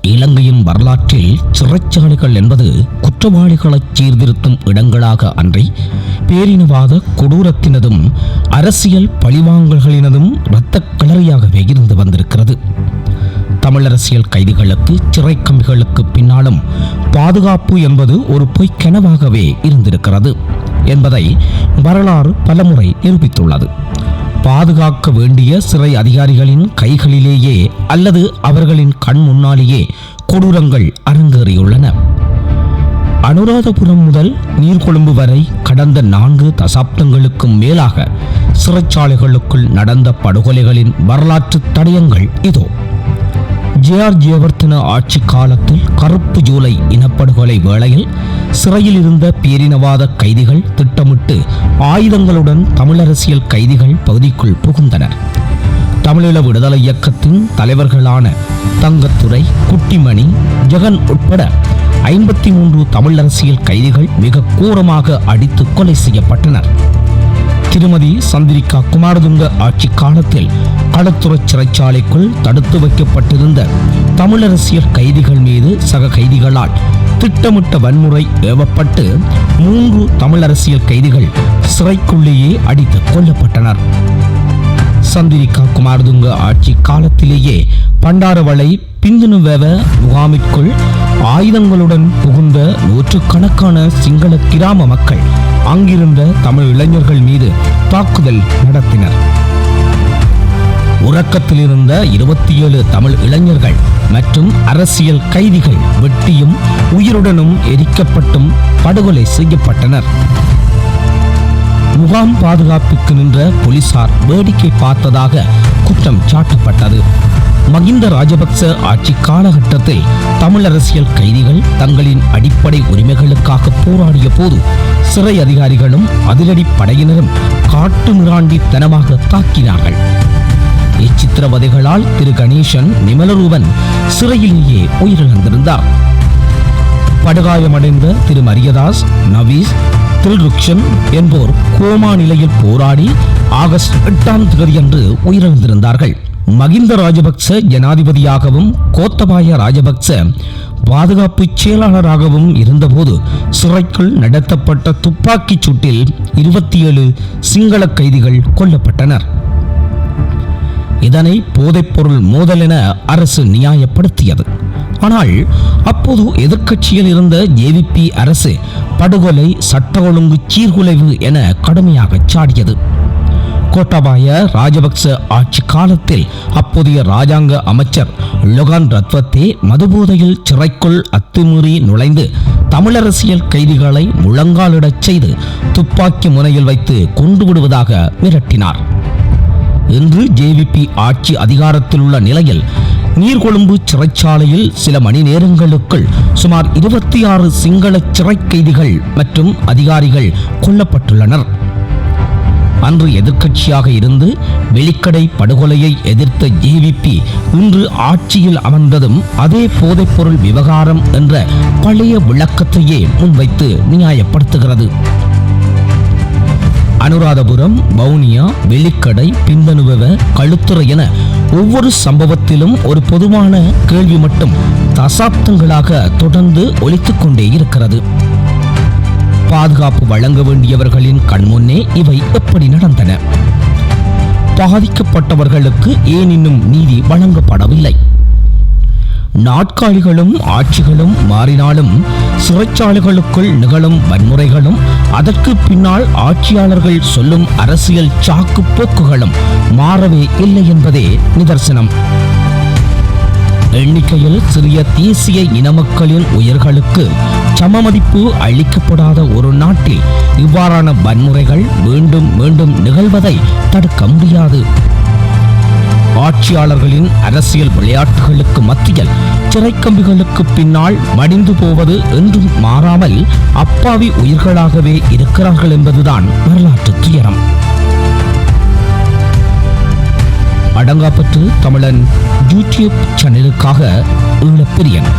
இலங்கையின் வரலாற்றில் சிறைச்சாலைகள் என்பது குற்றவாளிகளை சீர்திருத்தும் இடங்களாக அன்றி பேரினவாத கொடூரத்தினதும் அரசியல் பழிவாங்கல்களினதும் இரத்த கிளறியாகவே இருந்து வந்திருக்கிறது. தமிழரசியல் கைதிகளுக்கு சிறை கம்பிகளுக்கு பின்னாலும் பாதுகாப்பு என்பது ஒரு பொய்க்கனவாகவே இருந்திருக்கிறது என்பதை வரலாறு பலமுறை நிரூபித்துள்ளது. பாதுகாக்க வேண்டிய சிறை அதிகாரிகளின் கைகளிலேயே அல்லது அவர்களின் கண் முன்னாலேயே கொடூரங்கள் அரங்கேறியுள்ளன. அனுராதபுரம் முதல் நீர்கொழும்பு வரை கடந்த 4 தசாப்தங்களுக்கும் மேலாக சிறைச்சாலைகளுக்குள் நடந்த படுகொலைகளின் வரலாற்று தடயங்கள் இதோ. ஜே.ஆர். ஜெயவர்தன ஆட்சி காலத்தில் கருப்பு ஜூலை இனப்படுகொலை வேளையில் சிறையில் இருந்த பேரினவாத கைதிகள் திட்டமிட்டு ஆயுதங்களுடன் தமிழரசியல் கைதிகள் பகுதிக்குள் புகுந்தனர். தமிழீழ விடுதலை இயக்கத்தின் தலைவர்களான தங்கத்துரை, குட்டிமணி, ஜெகன் உட்பட 53 தமிழரசியல் கைதிகள் மிக கூரமாக அடித்து கொலை செய்யப்பட்டனர். திருமதி சந்திரிகா குமாரதுங்க ஆட்சி காலத்தில் களத்துறை சிறைச்சாலைக்குள் தடுத்து வைக்கப்பட்டிருந்த தமிழரசியல் கைதிகள் மீது சக கைதிகளால் திட்டமிட்ட வன்முறை ஏவப்பட்டு 3 தமிழரசியல் கைதிகள் சிறைக்குள்ளேயே அடித்து கொல்லப்பட்டனர். சந்திரிகா குமாரதுங்க ஆட்சி காலத்திலேயே பண்டாரவளை பிந்துனுவெவ முகாமிற்குள் ஆயுதங்களுடன் புகுந்த நூற்றுக்கணக்கான சிங்கள கிராம மக்கள் அங்கிருந்த தமிழ் இளைஞர்கள் மீது தாக்குதல் நடத்தினர். உறக்கத்தில் இருந்த 27 தமிழ் இளைஞர்கள் மற்றும் அரசியல் கைதிகள் வெட்டியும் உயிருடனும் எரிக்கப்பட்டும் படுகொலை செய்யப்பட்டனர். முகாம் பாதுகாப்புக்கு நின்ற போலீசார் வேடிக்கை பார்த்ததாக குற்றம் சாட்டப்பட்டது. மகிந்த ராஜபக்ச ஆட்சி காலகட்டத்தில் தமிழ் அரசியல் கைதிகள் தங்களின் அடிப்படை உரிமைகளுக்காக போராடிய போது சிறை அதிகாரிகளும் அதிரடி படையினரும் காட்டு மிராண்டித்தனமாக தாக்கினார்கள். இச்சித்திரவதைகளால் திரு கணேசன் நிமலரூபன் சிறையிலேயே உயிரிழந்திருந்தார். படுகாயமடைந்த திரு மரியதாஸ், நவீஸ், தில்ருக்ஷன் என்போர் கோமா நிலையில் போராடி ஆகஸ்ட் 8ஆம் தேதியன்று உயிரிழந்திருந்தார்கள். மகிந்த ராஜபக்ச ஜனாதிபதியாகவும் கோத்தபாய ராஜபக்ச பாதுகாப்பு செயலாளராகவும் இருந்தபோது சிறைக்குள் நடத்தப்பட்ட துப்பாக்கிச் சூட்டில் 27 சிங்கள கைதிகள் கொல்லப்பட்டனர். இதனை போதைப்பொருள் மோதல் என அரசு நியாயப்படுத்தியது. ஆனால் அப்போது எதிர்க்கட்சியில் இருந்த ஜேவிபி அரசு படுகொலை சட்ட ஒழுங்கு சீர்குலைவு என கடுமையாக சாடியது. கோட்டாபாய ராஜபக்ச ஆட்சி காலத்தில் அப்போதைய ராஜாங்க அமைச்சர் லொகான் ரத்வத்தே மதுபோதையில் சிறைக்குள் அத்துமீறி நுழைந்து தமிழரசியல் கைதிகளை முழங்காலிடச் செய்து துப்பாக்கி முனையில் வைத்து கொண்டு விடுவதாக மிரட்டினார். இன்று ஜேவிபி ஆட்சி அதிகாரத்தில் உள்ள நிலையில் நீர்கொழும்பு சிறைச்சாலையில் சில மணி நேரங்களுக்குள் சுமார் 26 சிங்கள சிறை கைதிகள் மற்றும் அதிகாரிகள் கொல்லப்பட்டுள்ளனர். அன்று எதிர்க்கட்சியாக இருந்து வெளிக்கடை படுகொலையை எதிர்த்த ஜேவிபி இன்று ஆட்சியில் அமர்ந்ததும் அதே போதைப்பொருள் விவகாரம் என்ற பழைய விளக்கத்தையே முன்வைத்து நியாயப்படுத்துகிறது. அனுராதபுரம், வவுனியா, வெளிக்கடை, பிந்தனுவெவ, களுத்துறை என ஒவ்வொரு சம்பவத்திலும் ஒரு பொதுவான கேள்வி மட்டும் தசாப்தங்களாக தொடர்ந்து ஒலித்துக் கொண்டே இருக்கிறது. பாதுகாப்பு வழங்க வேண்டியவர்களின் கண்முன்னே இவை எப்படி நடந்தன? பாதிக்கப்பட்டவர்களுக்கு ஏன் இன்னும் நீதி வழங்கப்படவில்லை? நாட்காலிகளும் ஆட்சிகளும் மாறினாலும் சிறைச்சாலைகளுக்குள் நிகழும் வன்முறைகளும் அதற்கு பின்னால் ஆட்சியாளர்கள் சொல்லும் அரசியல் சாக்கு போக்குகளும் மாறவே இல்லை என்பதே நிதர்சனம். எண்ணிக்கையில் சிறிய தேசிய இன மக்களின் உயிர்களுக்கு சமமதிப்பு அளிக்கப்படாத ஒரு நாட்டில் இவ்வாறான வன்முறைகள் மீண்டும் மீண்டும் நிகழ்வதை தடுக்க முடியாது. ஆட்சியாளர்களின் அரசியல் விளையாட்டுகளுக்கு மத்தியில் சிறைக்கம்பிகளுக்கு பின்னால் மடிந்து போவது என்றும் மாறாமல் அப்பாவி உயிர்களாகவே இருக்கிறார்கள் என்பதுதான் வரலாற்று துயரம். அடங்காப்பற்று தமிழன் யூடியூப் சேனலுக்காக ஈழப்பிரியன்.